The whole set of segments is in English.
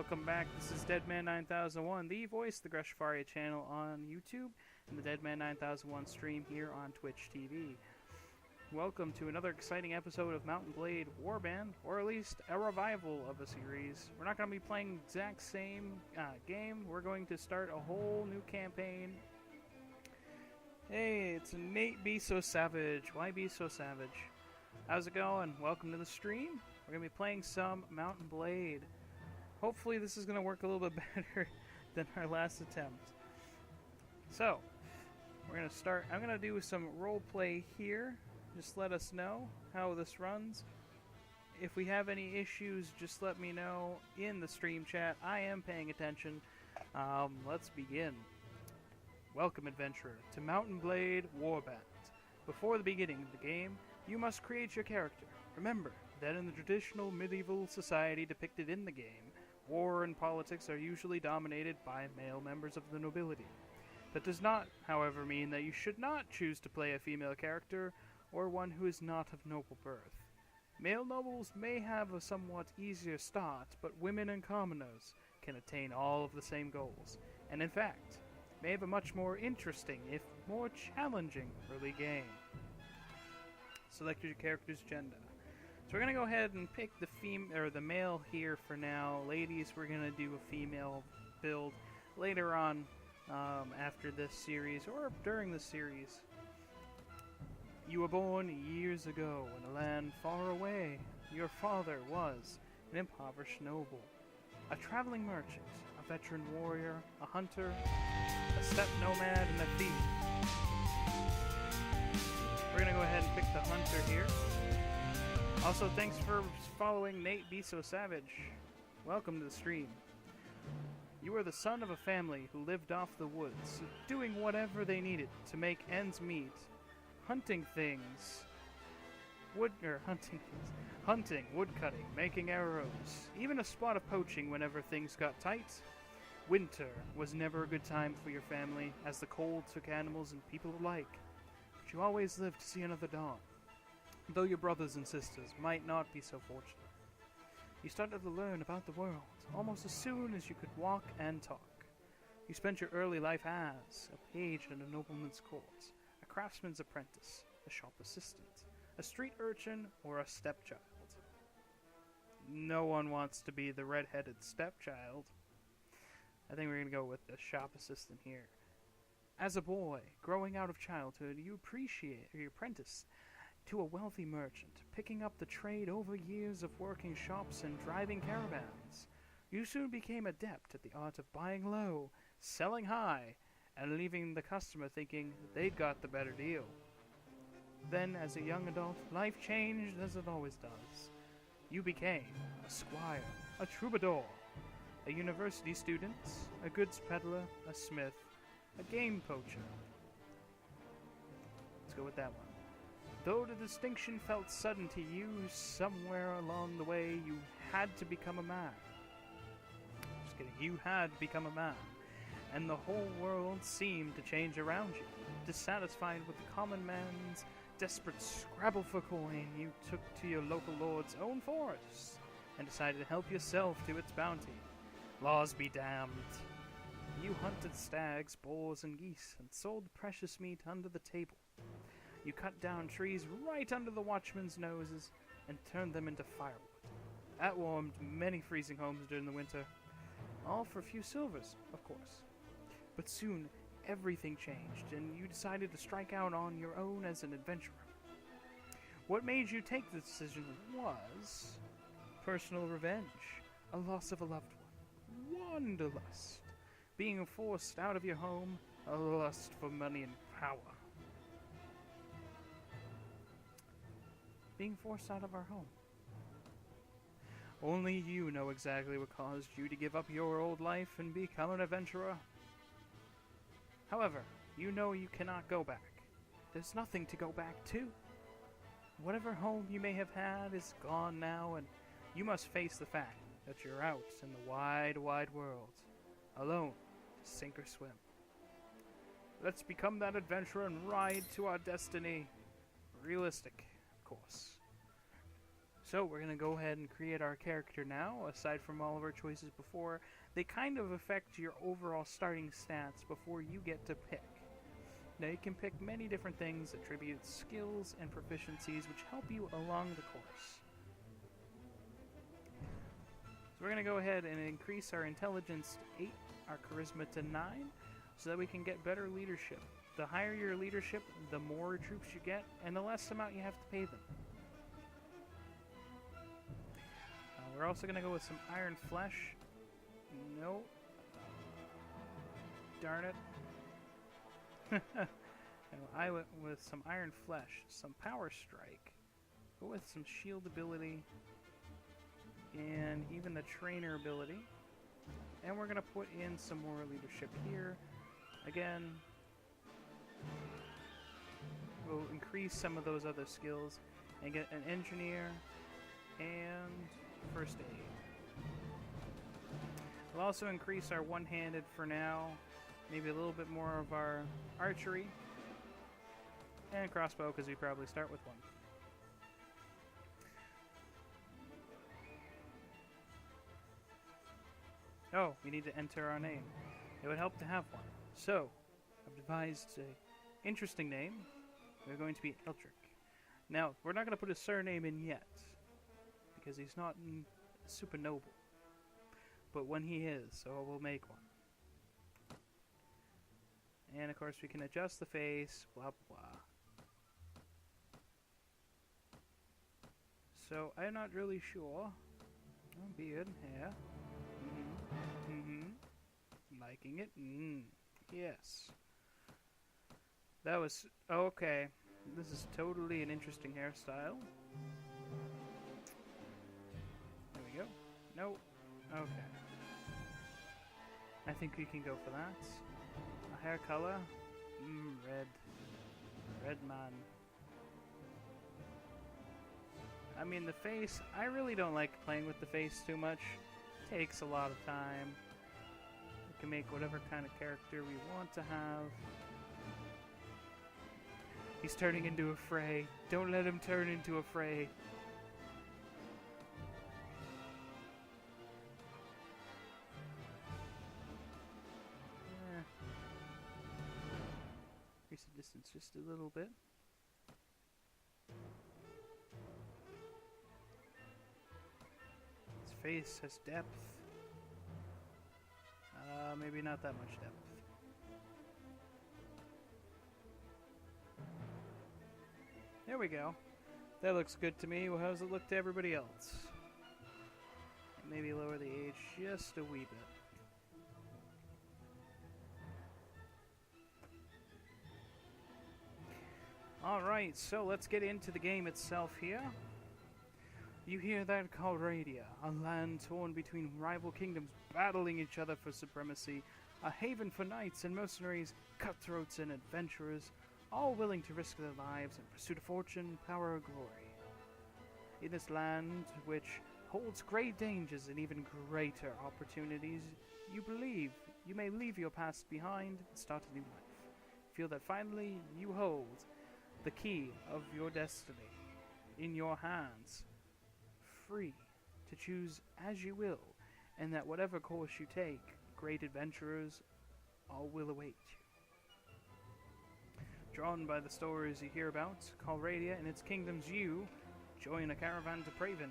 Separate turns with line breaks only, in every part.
welcome back. This is Deadman9001, the voice of the GrexofFaria Channel on YouTube, and the Deadman9001 stream here on Twitch TV. Welcome to another exciting episode of Mount & Blade Warband, or at least a revival of a series. We're not going to be playing the exact same game. We're going to start a whole new campaign. Hey, it's Nate Be So Savage. Why be so savage? How's it going? Welcome to the stream. We're going to be playing some Mount & Blade. Hopefully this is going to work a little bit better than our last attempt. So, we're going to start. I'm going to do some roleplay here. Just let us know how this runs. If we have any issues, just let me know in the stream chat. I am paying attention. Let's begin. Welcome, adventurer, to Mount & Blade Warband. Before the beginning of the game, you must create your character. Remember that in the traditional medieval society depicted in the game, war and politics are usually dominated by male members of the nobility. That does not, however, mean that you should not choose to play a female character or one who is not of noble birth. Male nobles may have a somewhat easier start, but women and commoners can attain all of the same goals, and in fact, may have a much more interesting, if more challenging, early game. Select your character's gender. So we're gonna go ahead and pick the male here for now. Ladies, we're gonna do a female build later on after this series or during the series. You were born years ago in a land far away. Your father was an impoverished noble, a traveling merchant, a veteran warrior, a hunter, a steppe nomad, and a thief. We're gonna go ahead and pick the hunter here. Also, thanks for following Nate Be So Savage. Welcome to the stream. You are the son of a family who lived off the woods, doing whatever they needed to make ends meet. Hunting, woodcutting, making arrows, even a spot of poaching whenever things got tight. Winter was never a good time for your family, as the cold took animals and people alike. But you always lived to see another dawn, though your brothers and sisters might not be so fortunate. You started to learn about the world almost as soon as you could walk and talk. You spent your early life as a page in a nobleman's court, a craftsman's apprentice, a shop assistant, a street urchin, or a stepchild. No one wants to be the red-headed stepchild. I think we're going to go with the shop assistant here. As a boy, growing out of childhood, you apprenticed to a wealthy merchant, picking up the trade over years of working shops and driving caravans. You soon became adept at the art of buying low, selling high, and leaving the customer thinking they'd got the better deal. Then, as a young adult, life changed as it always does. You became a squire, a troubadour, a university student, a goods peddler, a smith, a game poacher. Let's go with that one. Though the distinction felt sudden to you, somewhere along the way you had to become a man. Just kidding, you had to become a man. And the whole world seemed to change around you. Dissatisfied with the common man's desperate scrabble for coin, you took to your local lord's own forest and decided to help yourself to its bounty. Laws be damned. You hunted stags, boars, and geese, and sold precious meat under the table. You cut down trees right under the watchmen's noses and turned them into firewood. That warmed many freezing homes during the winter. All for a few silvers, of course. But soon, everything changed, and you decided to strike out on your own as an adventurer. What made you take this decision was personal revenge, a loss of a loved one, wanderlust, being forced out of your home, a lust for money and power. Being forced out of our home. Only you know exactly what caused you to give up your old life and become an adventurer. However, you know you cannot go back. There's nothing to go back to. Whatever home you may have had is gone now, and you must face the fact that you're out in the wide, wide world, alone, to sink or swim. Let's become that adventurer and ride to our destiny. Realistic, of course. So we're going to go ahead and create our character now. Aside from all of our choices before, they kind of affect your overall starting stats before you get to pick. Now you can pick many different things, attributes, skills, and proficiencies which help you along the course. So we're going to go ahead and increase our intelligence to 8, our charisma to 9, so that we can get better leadership. The higher your leadership, the more troops you get, and the less amount you have to pay them. We're also going to go with some iron flesh. No. Darn it. I went with some iron flesh, some power strike, go with some shield ability, and even the trainer ability. And we're going to put in some more leadership here. Again, we'll increase some of those other skills and get an engineer and first aid. We'll also increase our one-handed for now, maybe a little bit more of our archery, and crossbow because we probably start with one. Oh, we need to enter our name. It would help to have one. So, I've devised an interesting name. We're going to be Eldric. Now, we're not going to put his surname in yet, because he's not super noble. But when he is, so we'll make one. And of course we can adjust the face, blah blah. So I'm not really sure. Oh, beard, hair. Liking it. Yes. That was okay. This is totally an interesting hairstyle. There we go. Nope. Okay. I think we can go for that. A hair color? Red. Red man. I mean, the face, I really don't like playing with the face too much. Takes a lot of time. We can make whatever kind of character we want to have. He's turning into a fray. Don't let him turn into a fray. Increase the distance just a little bit. His face has depth. Maybe not that much depth. There we go. That looks good to me. Well, how does it look to everybody else? Maybe lower the age just a wee bit. Alright, so let's get into the game itself here. You hear that, Calradia, a land torn between rival kingdoms battling each other for supremacy, a haven for knights and mercenaries, cutthroats and adventurers, all willing to risk their lives in pursuit of fortune, power, or glory. In this land, which holds great dangers and even greater opportunities, you believe you may leave your past behind and start a new life. Feel that finally you hold the key of your destiny in your hands, free to choose as you will, and that whatever course you take, great adventurers all will await you. Drawn by the stories you hear about Calradia and its kingdoms, you join a caravan to Praven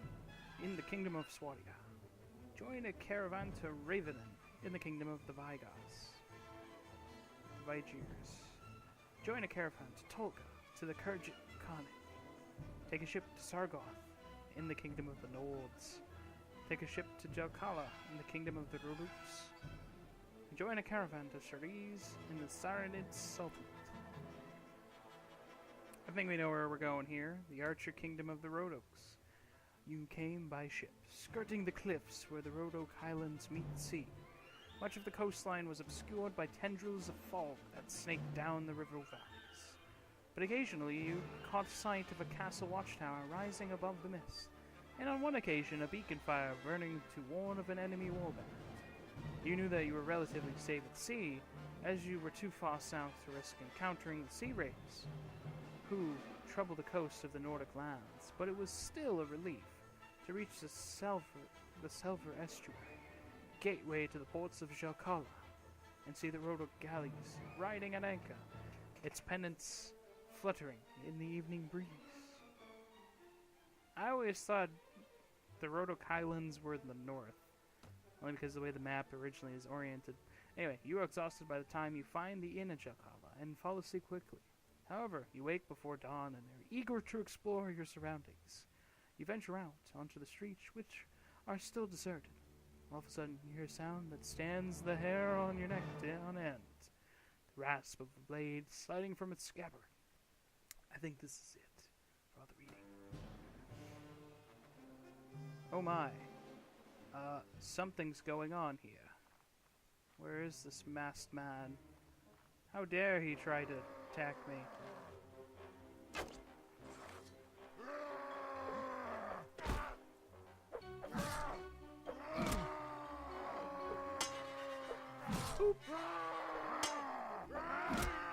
in the kingdom of Swadia. Join a caravan to Ravenen in the kingdom of the Vigers. Join a caravan to Tolga to the Kurjit Khan. Take a ship to Sargoth in the kingdom of the Nords. Take a ship to Jalkala in the kingdom of the Ruluks. Join a caravan to Shariz in the Saranid Sultanate. I think we know where we're going here. The Archer Kingdom of the Rodoks. You came by ship, skirting the cliffs where the Rodok Highlands meet the sea. Much of the coastline was obscured by tendrils of fog that snaked down the river valleys. But occasionally you caught sight of a castle watchtower rising above the mist, and on one occasion a beacon fire burning to warn of an enemy warband. You knew that you were relatively safe at sea, as you were too far south to risk encountering the sea wraiths, who trouble the coast of the Nordic lands, but it was still a relief to reach the Silver Estuary, gateway to the ports of Jalcala, and see the Rhodo galleys riding at anchor, its pennants fluttering in the evening breeze. I always thought the Rhodo Islands were in the north, only because of the way the map originally is oriented. Anyway, you are exhausted by the time you find the inn at Jalcala and fall asleep quickly. However, you wake before dawn and are eager to explore your surroundings. You venture out onto the streets, which are still deserted. All of a sudden, you hear a sound that stands the hair on your neck on end. The rasp of the blade sliding from its scabbard. I think this is it for all the reading. Oh my. Something's going on here. Where is this masked man? How dare he try to attack me? Oop.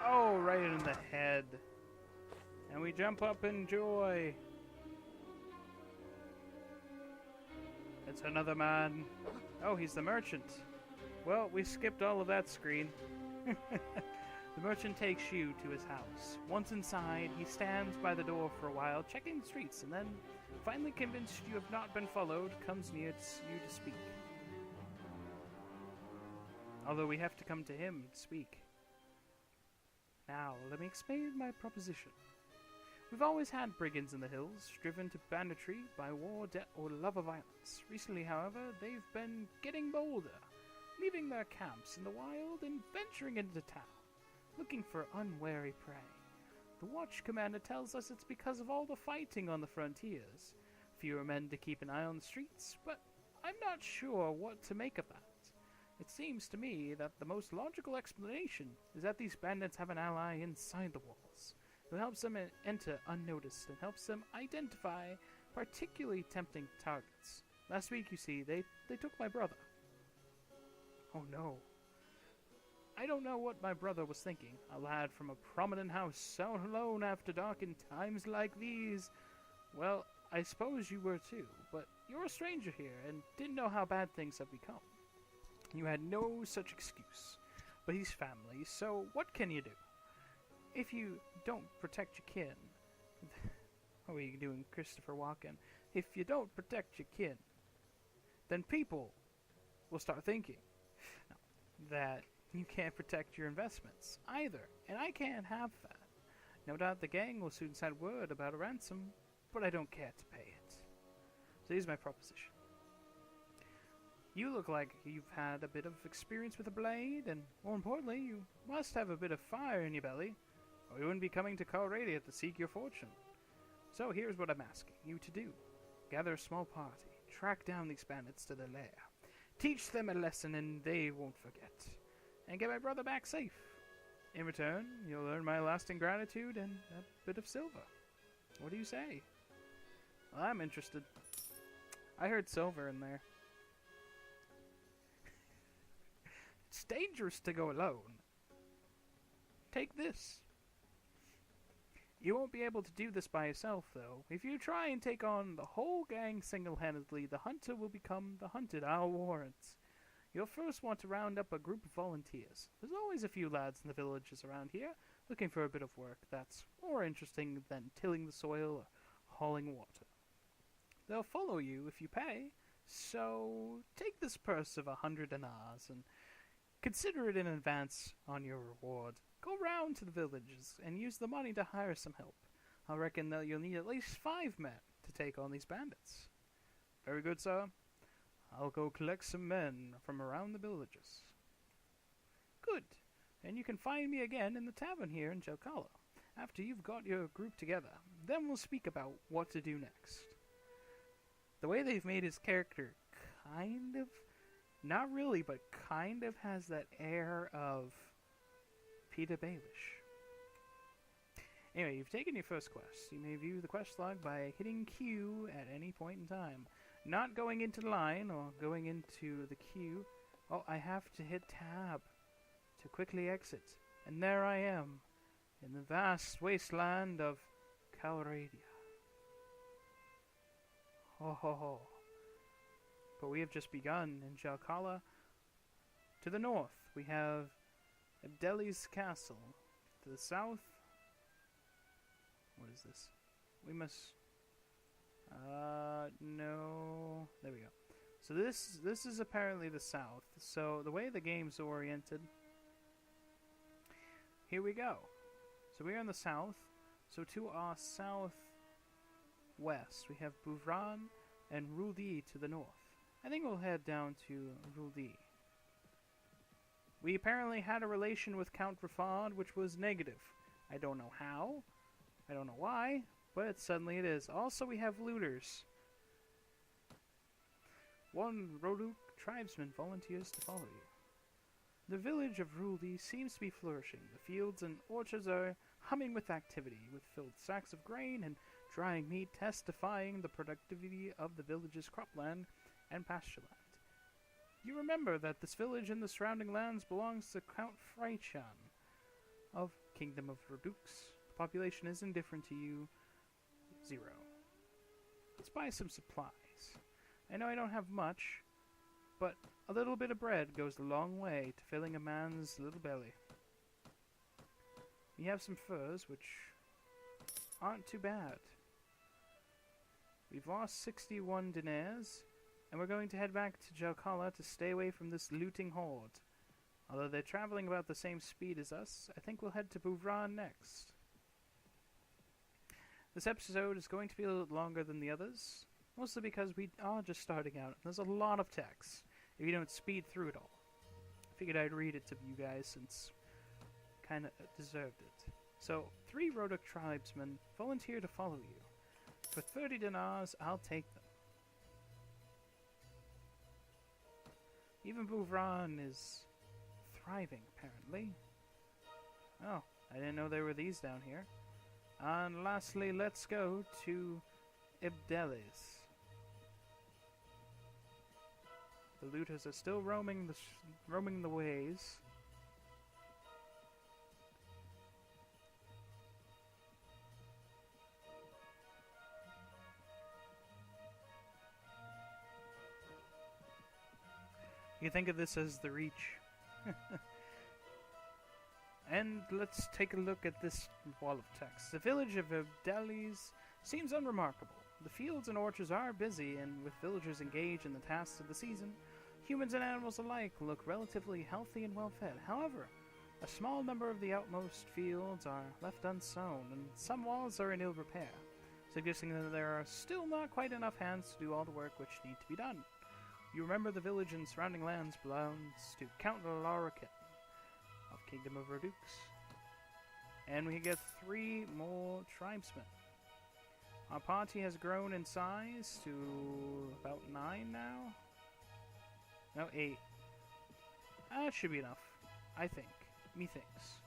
Oh, right in the head. And we jump up in joy. It's another man. Oh, he's the merchant. Well, we skipped all of that screen. The merchant takes you to his house. Once inside, he stands by the door for a while, checking the streets, and then, finally convinced you have not been followed, comes near you to speak. Although we have to come to him to speak. Now, let me explain my proposition. We've always had brigands in the hills, driven to banditry by war, debt, or love of violence. Recently, however, they've been getting bolder, leaving their camps in the wild and venturing into town, looking for unwary prey. The watch commander tells us it's because of all the fighting on the frontiers. Fewer men to keep an eye on the streets, but I'm not sure what to make of that. It seems to me that the most logical explanation is that these bandits have an ally inside the walls, who helps them enter unnoticed and helps them identify particularly tempting targets. Last week, you see, they took my brother. Oh no. I don't know what my brother was thinking. A lad from a prominent house, out alone after dark in times like these. Well, I suppose you were too, but you're a stranger here and didn't know how bad things have become. You had no such excuse. But he's family, so what can you do? If you don't protect your kin... What are you doing, Christopher Walken? If you don't protect your kin, then people will start thinking that you can't protect your investments either, and I can't have that. No doubt the gang will soon send word about a ransom, but I don't care to pay it. So here's my proposition. You look like you've had a bit of experience with a blade, and more importantly, you must have a bit of fire in your belly, or you wouldn't be coming to Calradia to seek your fortune. So here's what I'm asking you to do. Gather a small party, track down these bandits to their lair, teach them a lesson and they won't forget, and get my brother back safe. In return, you'll earn my lasting gratitude and a bit of silver. What do you say? Well, I'm interested. I heard silver in there. It's dangerous to go alone. Take this. You won't be able to do this by yourself, though. If you try and take on the whole gang single-handedly, the hunter will become the hunted, I'll warrant. You'll first want to round up a group of volunteers. There's always a few lads in the villages around here, looking for a bit of work that's more interesting than tilling the soil or hauling water. They'll follow you if you pay, so take this purse of 100 dinars and consider it in advance on your reward. Go round to the villages and use the money to hire some help. I reckon that you'll need at least 5 men to take on these bandits. Very good, sir. I'll go collect some men from around the villages. Good. And you can find me again in the tavern here in Jalcala, after you've got your group together. Then we'll speak about what to do next. The way they've made his character kind of, not really, but kind of has that air of Peter Baelish. Anyway, you've taken your first quest. You may view the quest log by hitting Q at any point in time. Not going into the line or going into the queue. Oh, I have to hit tab to quickly exit. And there I am, in the vast wasteland of Calradia. Ho ho ho. But we have just begun in Jalkala. To the north, we have Delhi's castle. To the south, what is this? We must. No. There we go. So this is apparently the south. So the way the game's oriented. Here we go. So we're in the south. So to our southwest, we have Buvran and Ruldi to the north. I think we'll head down to Ruldi. We apparently had a relation with Count Rafad, which was negative. I don't know how. I don't know why, but suddenly it is. Also, we have looters. One Roduk tribesman volunteers to follow you. The village of Ruldi seems to be flourishing. The fields and orchards are humming with activity, with filled sacks of grain and drying meat testifying the productivity of the village's cropland and pasture land. You remember that this village and the surrounding lands belongs to Count Freichan of Kingdom of Rodux. The population is indifferent to you. 0. Let's buy some supplies. I know I don't have much, but a little bit of bread goes a long way to filling a man's little belly. We have some furs, which aren't too bad. We've lost 61 dinars, and we're going to head back to Jalkala to stay away from this looting horde. Although they're traveling about the same speed as us, I think we'll head to Buvran next. This episode is going to be a little longer than the others, mostly because we are just starting out. There's a lot of text if you don't speed through it all. I figured I'd read it to you guys since kind of deserved it. So, 3 Roduk tribesmen volunteer to follow you. For 30 dinars, I'll take them. Even Buvran is thriving, apparently. Oh, I didn't know there were these down here. And lastly, let's go to Ibdelis. The looters are still roaming the ways. You think of this as the Reach. And let's take a look at this wall of text. The village of Ibdelis seems unremarkable. The fields and orchards are busy, and with villagers engaged in the tasks of the season, humans and animals alike look relatively healthy and well-fed. However, a small number of the outmost fields are left unsown, and some walls are in ill repair, suggesting that there are still not quite enough hands to do all the work which need to be done. You remember the village and surrounding lands belongs to Count Larakin of Kingdom of Rodux. And we get 3 more tribesmen. Our party has grown in size to about 9 now. No, 8. That should be enough, I think. Methinks.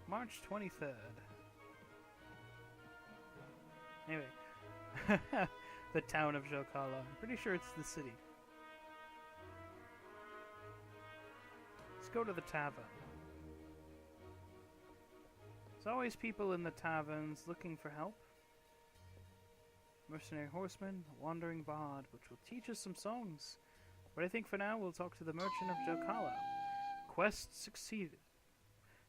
March 23rd. Anyway. The town of Jalkala. I'm pretty sure it's the city. Let's go to the tavern. There's always people in the taverns looking for help. Mercenary horseman, a wandering bard, which will teach us some songs. But I think for now we'll talk to the merchant of Jalkala. Quest succeeded.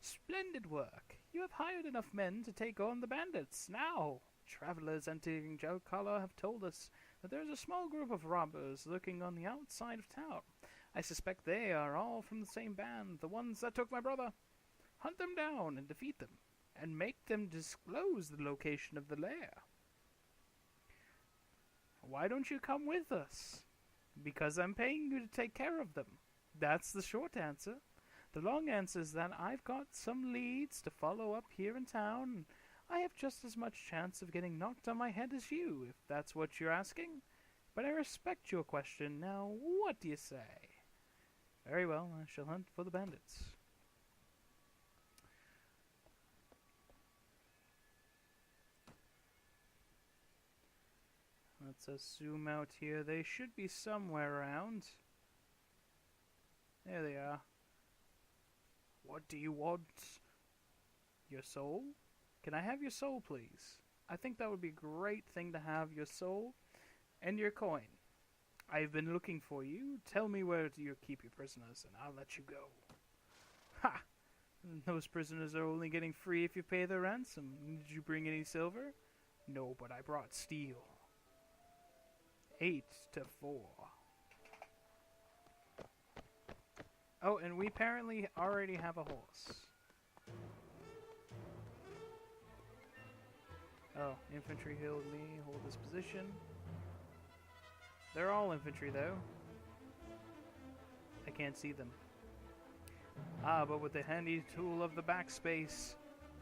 Splendid work. You have hired enough men to take on the bandits. Now, travelers entering Jalkala have told us that there is a small group of robbers lurking on the outside of town. I suspect they are all from the same band, the ones that took my brother. Hunt them down and defeat them, and make them disclose the location of the lair. Why don't you come with us? Because I'm paying you to take care of them. That's the short answer. The long answer is that I've got some leads to follow up here in town, and I have just as much chance of getting knocked on my head as you, if that's what you're asking. But I respect your question. Now, what do you say? Very well, I shall hunt for the bandits. Let's zoom out here. They should be somewhere around. There they are. What do you want? Your soul? Can I have your soul, please? I think that would be a great thing to have, your soul and your coin. I've been looking for you. Tell me where you keep your prisoners, and I'll let you go. Ha! Those prisoners are only getting free if you pay the ransom. Did you bring any silver? No, but I brought steel. 8 to 4. Oh, and we apparently already have a horse. Oh, infantry healed me. Hold this position. They're all infantry, though. I can't see them. Ah, but with the handy tool of the backspace,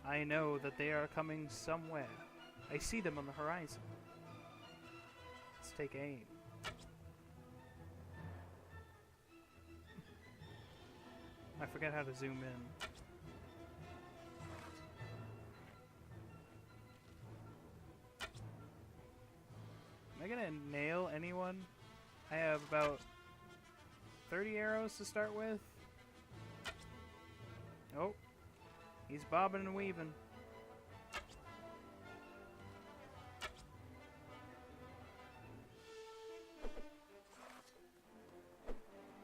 I know that they are coming somewhere. I see them on the horizon. Let's take aim. I forget how to zoom in. Am I gonna nail anyone? I have about 30 arrows to start with. Oh, he's bobbing and weaving.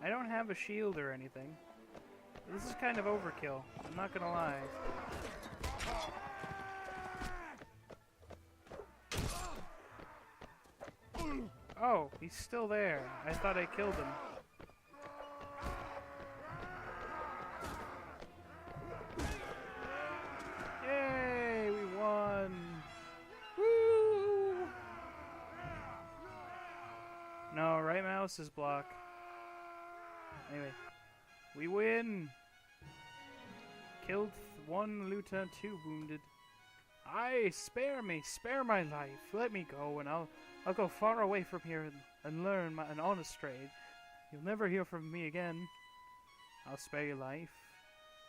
I don't have a shield or anything. This is kind of overkill, I'm not gonna lie. Oh, he's still there. I thought I killed him. Yay, we won! Woo! No, right mouse is block. Anyway, we win! Killed 1 lieutenant, 2 wounded. Aye, spare me, spare my life. Let me go, and I'll go far away from here and learn an honest trade. You'll never hear from me again. I'll spare your life,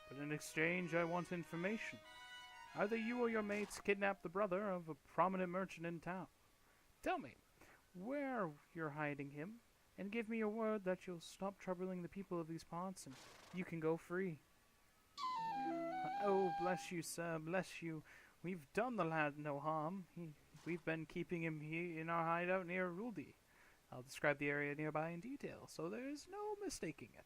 but in exchange I want information. Either you or your mates kidnapped the brother of a prominent merchant in town. Tell me where you're hiding him, and give me your word that you'll stop troubling the people of these parts, and you can go free. Oh, bless you, sir, bless you. We've done the lad no harm. We've been keeping him here in our hideout near Ruldi. I'll describe the area nearby in detail, so there's no mistaking it.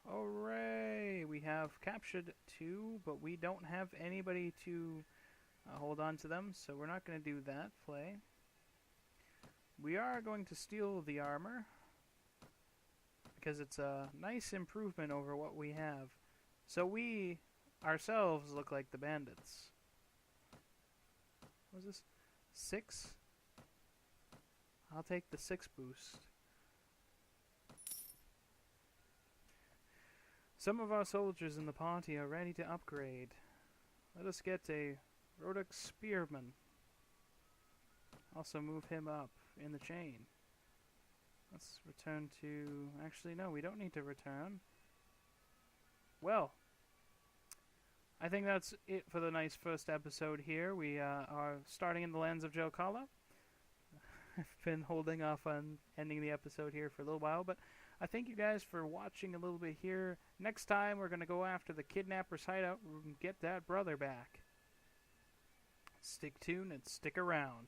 Hooray! We have captured 2, but we don't have anybody to hold on to them, so we're not going to do that play. We are going to steal the armor, because it's a nice improvement over what we have. So we ourselves look like the bandits. What was this? 6? I'll take the 6 boost. Some of our soldiers in the party are ready to upgrade. Let us get a Rhodoc Spearman. Also move him up in the chain. Let's return to... Actually, no, we don't need to return. Well, I think that's it for the nice first episode here. We are starting in the lands of Jelkala. I've been holding off on ending the episode here for a little while, but I thank you guys for watching a little bit here. Next time, we're going to go after the kidnapper's hideout and get that brother back. Stick tuned and stick around.